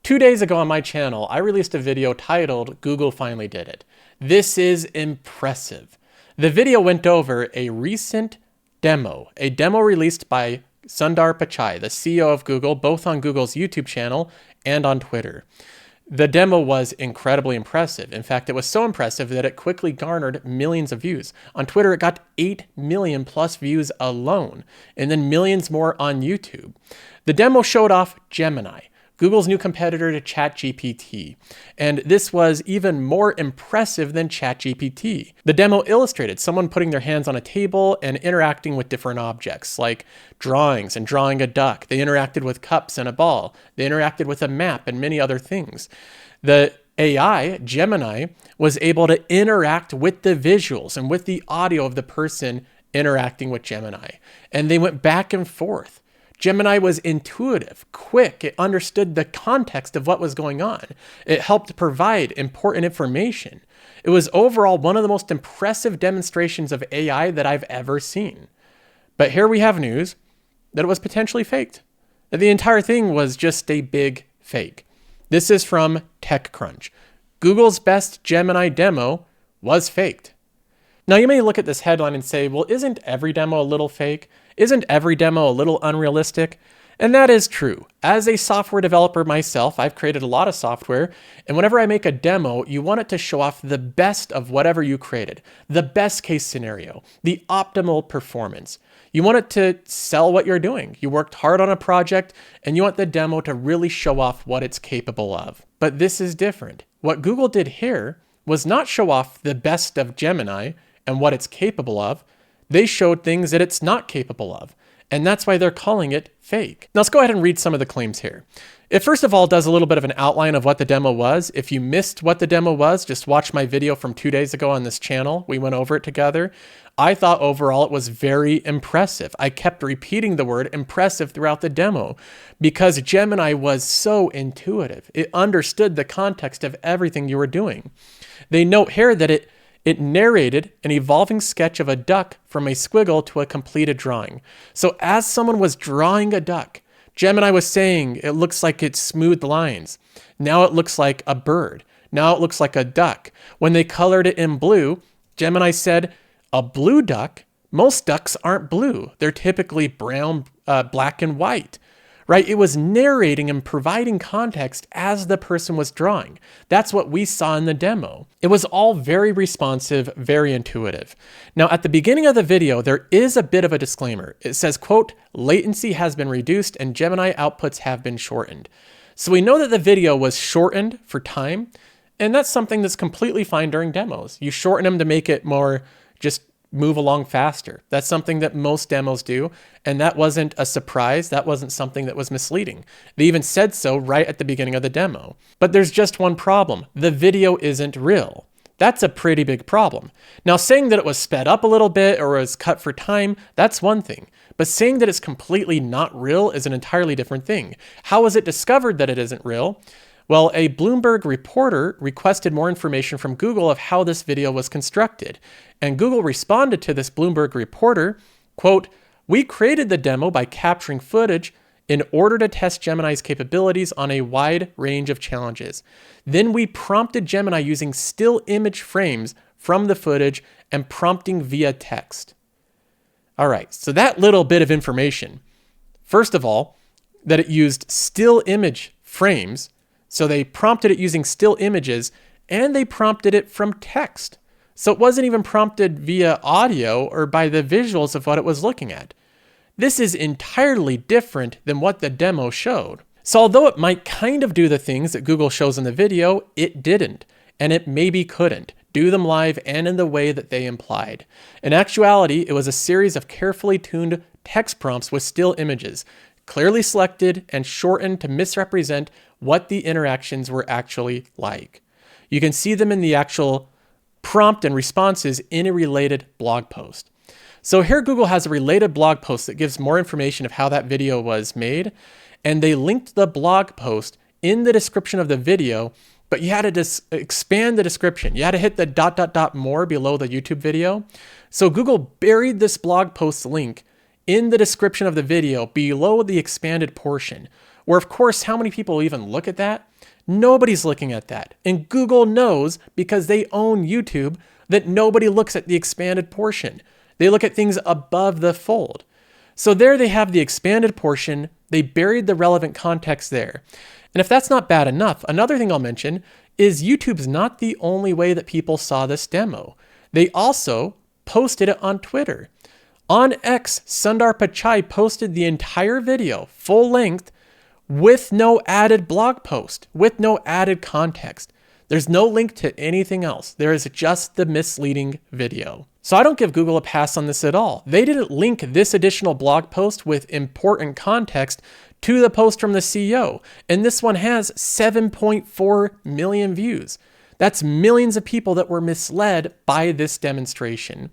2 days ago on my channel, I released a video titled, "Google Finally Did It." This is impressive. The video went over a recent demo, a demo released by Sundar Pichai, the CEO of Google, both on Google's YouTube channel and on Twitter. The demo was incredibly impressive. In fact, it was so impressive that it quickly garnered millions of views. On Twitter, it got 8 million plus views alone, and then millions more on YouTube. The demo showed off Gemini, Google's new competitor to ChatGPT, and this was even more impressive than ChatGPT. The demo illustrated someone putting their hands on a table and interacting with different objects, like drawings and drawing a duck. They interacted with cups and a ball. They interacted with a map and many other things. The AI, Gemini, was able to interact with the visuals and with the audio of the person interacting with Gemini, and they went back and forth. Gemini was intuitive, quick. It understood the context of what was going on. It helped provide important information. It was overall one of the most impressive demonstrations of AI that I've ever seen. But here we have news that it was potentially faked, that the entire thing was just a big fake. This is from TechCrunch. Google's best Gemini demo was faked. Now you may look at this headline and say, well, isn't every demo a little fake? Isn't every demo a little unrealistic? And that is true. As a software developer myself, I've created a lot of software, and whenever I make a demo, you want it to show off the best of whatever you created, the best case scenario, the optimal performance. You want it to sell what you're doing. You worked hard on a project, and you want the demo to really show off what it's capable of. But this is different. What Google did here was not show off the best of Gemini and what it's capable of. They showed things that it's not capable of, and that's why they're calling it fake. Now let's go ahead and read some of the claims here. It first of all does a little bit of an outline of what the demo was. If you missed what the demo was, just watch my video from 2 days ago on this channel. We went over it together. I thought overall it was very impressive. I kept repeating the word impressive throughout the demo because Gemini was so intuitive. It understood the context of everything you were doing. They note here that it narrated an evolving sketch of a duck from a squiggle to a completed drawing. So as someone was drawing a duck, Gemini was saying, it looks like it's smooth lines. Now it looks like a bird. Now it looks like a duck. When they colored it in blue, Gemini said, a blue duck? Most ducks aren't blue. They're typically brown, black, and white. Right? It was narrating and providing context as the person was drawing. That's what we saw in the demo. It was all very responsive, very intuitive. Now, at the beginning of the video, there is a bit of a disclaimer. It says, quote, latency has been reduced and Gemini outputs have been shortened. So we know that the video was shortened for time, and that's something that's completely fine during demos. You shorten them to make it more just move along faster. That's something that most demos do, and that wasn't a surprise. That wasn't something that was misleading. They even said so right at the beginning of the demo. But there's just one problem. The video isn't real. That's a pretty big problem. Now, saying that it was sped up a little bit or was cut for time, that's one thing. But saying that it's completely not real is an entirely different thing. How was it discovered that it isn't real? Well, a Bloomberg reporter requested more information from Google of how this video was constructed. And Google responded to this Bloomberg reporter, quote, we created the demo by capturing footage in order to test Gemini's capabilities on a wide range of challenges. Then we prompted Gemini using still image frames from the footage and prompting via text. All right, so that little bit of information, first of all, that it used still image frames. So they prompted it using still images, and they prompted it from text. So it wasn't even prompted via audio or by the visuals of what it was looking at. This is entirely different than what the demo showed. So although it might kind of do the things that Google shows in the video, it didn't, and it maybe couldn't do them live and in the way that they implied. In actuality, it was a series of carefully tuned text prompts with still images, clearly selected and shortened to misrepresent what the interactions were actually like. You can see them in the actual prompt and responses in a related blog post. So here Google has a related blog post that gives more information of how that video was made, and they linked the blog post in the description of the video, but you had to expand the description. You had to hit the ... more below the YouTube video. So Google buried this blog post link in the description of the video below the expanded portion, where of course, how many people even look at that? Nobody's looking at that. And Google knows, because they own YouTube, that nobody looks at the expanded portion. They look at things above the fold. So there they have the expanded portion. They buried the relevant context there. And if that's not bad enough, another thing I'll mention is YouTube's not the only way that people saw this demo. They also posted it on Twitter. On X, Sundar Pichai posted the entire video, full length, with no added blog post, with no added context. There's no link to anything else. There is just the misleading video. So I don't give Google a pass on this at all. They didn't link this additional blog post with important context to the post from the CEO. And this one has 7.4 million views. That's millions of people that were misled by this demonstration.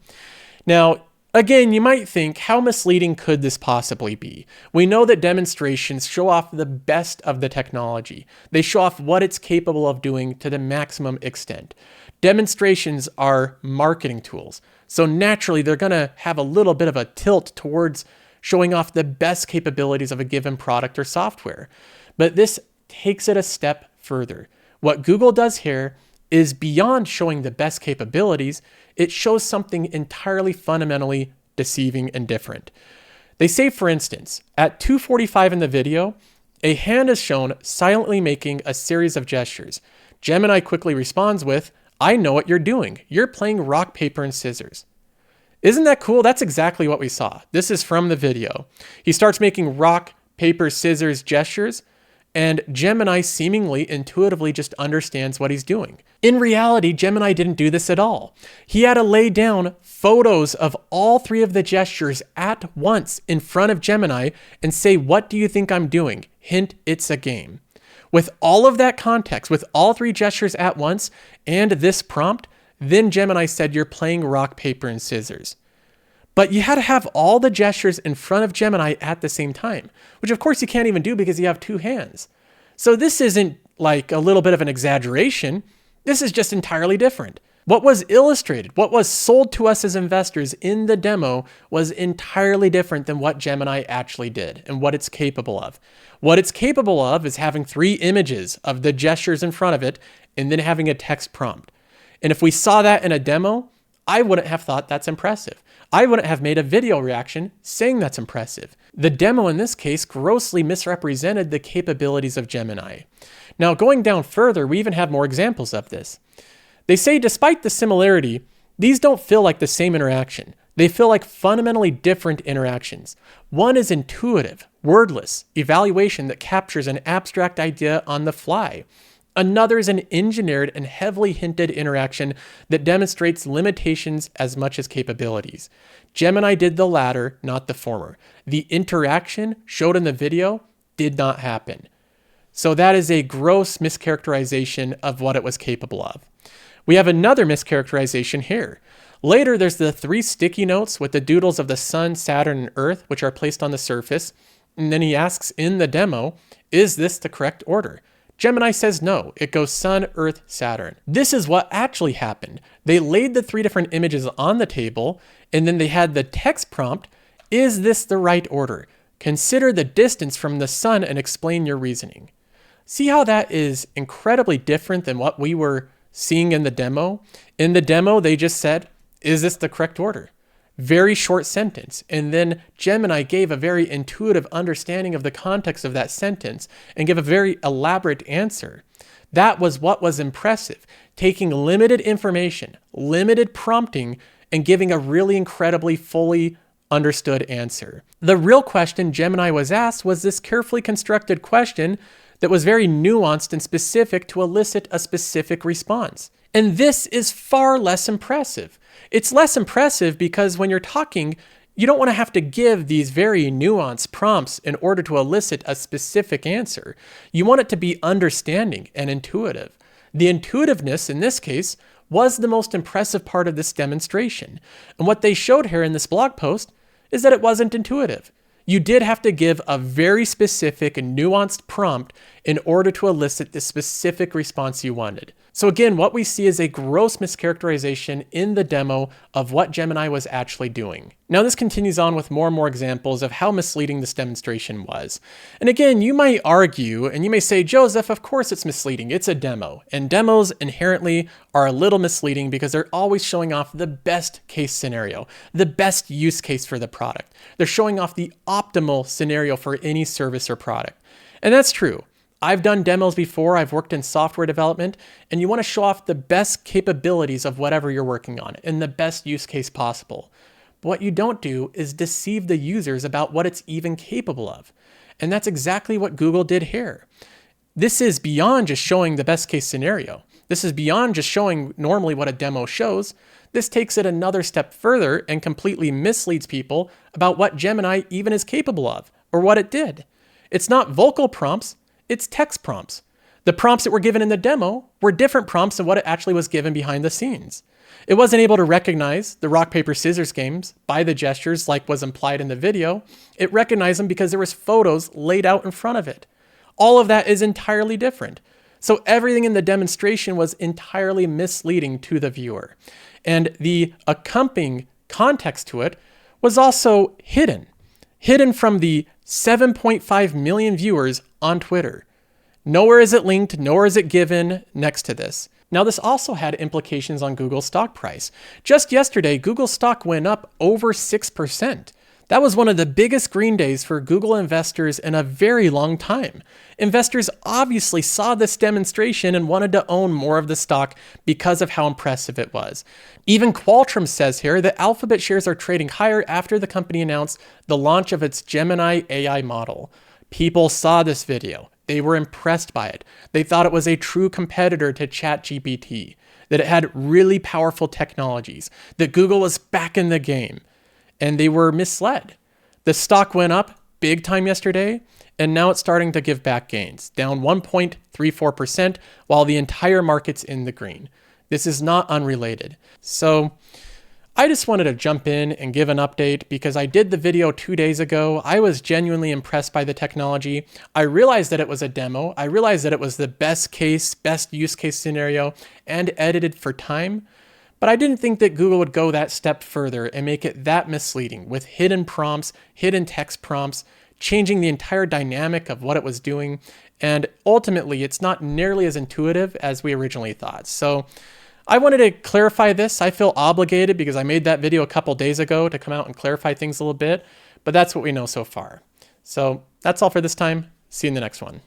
Now, again, you might think, how misleading could this possibly be? We know that demonstrations show off the best of the technology. They show off what it's capable of doing to the maximum extent. Demonstrations are marketing tools, so naturally they're going to have a little bit of a tilt towards showing off the best capabilities of a given product or software. But this takes it a step further. What Google does here is beyond showing the best capabilities, it shows something entirely fundamentally deceiving and different. They say, for instance, at 2:45 in the video, a hand is shown silently making a series of gestures. Gemini quickly responds with, "I know what you're doing. You're playing rock, paper, and scissors." Isn't that cool? That's exactly what we saw. This is from the video. He starts making rock, paper, scissors gestures, and Gemini seemingly intuitively just understands what he's doing. In reality, Gemini didn't do this at all. He had to lay down photos of all three of the gestures at once in front of Gemini and say, "What do you think I'm doing?" Hint, it's a game. With all of that context, with all three gestures at once and this prompt, then Gemini said, "You're playing rock, paper, and scissors." But you had to have all the gestures in front of Gemini at the same time, which of course you can't even do because you have two hands. So this isn't like a little bit of an exaggeration. This is just entirely different. What was illustrated, what was sold to us as investors in the demo was entirely different than what Gemini actually did and what it's capable of. What it's capable of is having three images of the gestures in front of it and then having a text prompt. And if we saw that in a demo, I wouldn't have thought that's impressive. I wouldn't have made a video reaction saying that's impressive. The demo in this case grossly misrepresented the capabilities of Gemini. Now, going down further, we even have more examples of this. They say despite the similarity, these don't feel like the same interaction. They feel like fundamentally different interactions. One is intuitive, wordless evaluation that captures an abstract idea on the fly. Another is an engineered and heavily hinted interaction that demonstrates limitations as much as capabilities. Gemini did the latter, not the former. The interaction showed in the video did not happen. So that is a gross mischaracterization of what it was capable of. We have another mischaracterization here. Later, there's the three sticky notes with the doodles of the sun, Saturn, and Earth, which are placed on the surface. And then he asks in the demo, is this the correct order? Gemini says no, it goes Sun, Earth, Saturn. This is what actually happened. They laid the three different images on the table, and then they had the text prompt, is this the right order? Consider the distance from the sun and explain your reasoning. See how that is incredibly different than what we were seeing in the demo? In the demo, they just said, is this the correct order? Very short sentence. And then Gemini gave a very intuitive understanding of the context of that sentence and gave a very elaborate answer. That was what was impressive, taking limited information, limited prompting, and giving a really incredibly fully understood answer. The real question Gemini was asked was this carefully constructed question that was very nuanced and specific to elicit a specific response. And this is far less impressive. It's less impressive because when you're talking, you don't want to have to give these very nuanced prompts in order to elicit a specific answer. You want it to be understanding and intuitive. The intuitiveness in this case was the most impressive part of this demonstration. And what they showed here in this blog post is that it wasn't intuitive. You did have to give a very specific and nuanced prompt in order to elicit the specific response you wanted. So again, what we see is a gross mischaracterization in the demo of what Gemini was actually doing. Now this continues on with more and more examples of how misleading this demonstration was. And again, you might argue, and you may say, Joseph, of course it's misleading, it's a demo. And demos inherently are a little misleading because they're always showing off the best case scenario, the best use case for the product. They're showing off the optimal scenario for any service or product. And that's true. I've done demos before, I've worked in software development, and you want to show off the best capabilities of whatever you're working on in the best use case possible. But what you don't do is deceive the users about what it's even capable of. And that's exactly what Google did here. This is beyond just showing the best case scenario. This is beyond just showing normally what a demo shows. This takes it another step further and completely misleads people about what Gemini even is capable of, or what it did. It's not vocal prompts, it's text prompts. The prompts that were given in the demo were different prompts than what it actually was given behind the scenes. It wasn't able to recognize the rock, paper, scissors games by the gestures like was implied in the video. It recognized them because there was photos laid out in front of it. All of that is entirely different. So everything in the demonstration was entirely misleading to the viewer. And the accompanying context to it was also hidden from the 7.5 million viewers on Twitter. Nowhere is it linked, nowhere is it given next to this. Now, this also had implications on Google's stock price. Just yesterday, Google's stock went up over 6%. That was one of the biggest green days for Google investors in a very long time. Investors obviously saw this demonstration and wanted to own more of the stock because of how impressive it was. Even Qualtrim says here that Alphabet shares are trading higher after the company announced the launch of its Gemini AI model. People saw this video. They were impressed by it. They thought it was a true competitor to ChatGPT, that it had really powerful technologies, that Google was back in the game. And they were misled. The stock went up big time yesterday, and now it's starting to give back gains, down 1.34%, while the entire market's in the green. This is not unrelated. So I just wanted to jump in and give an update because I did the video 2 days ago. I was genuinely impressed by the technology. I realized that it was a demo. I realized that it was the best use case scenario and edited for time. But I didn't think that Google would go that step further and make it that misleading with hidden prompts, hidden text prompts, changing the entire dynamic of what it was doing. And ultimately, it's not nearly as intuitive as we originally thought. So I wanted to clarify this. I feel obligated because I made that video a couple days ago to come out and clarify things a little bit, but that's what we know so far. So that's all for this time. See you in the next one.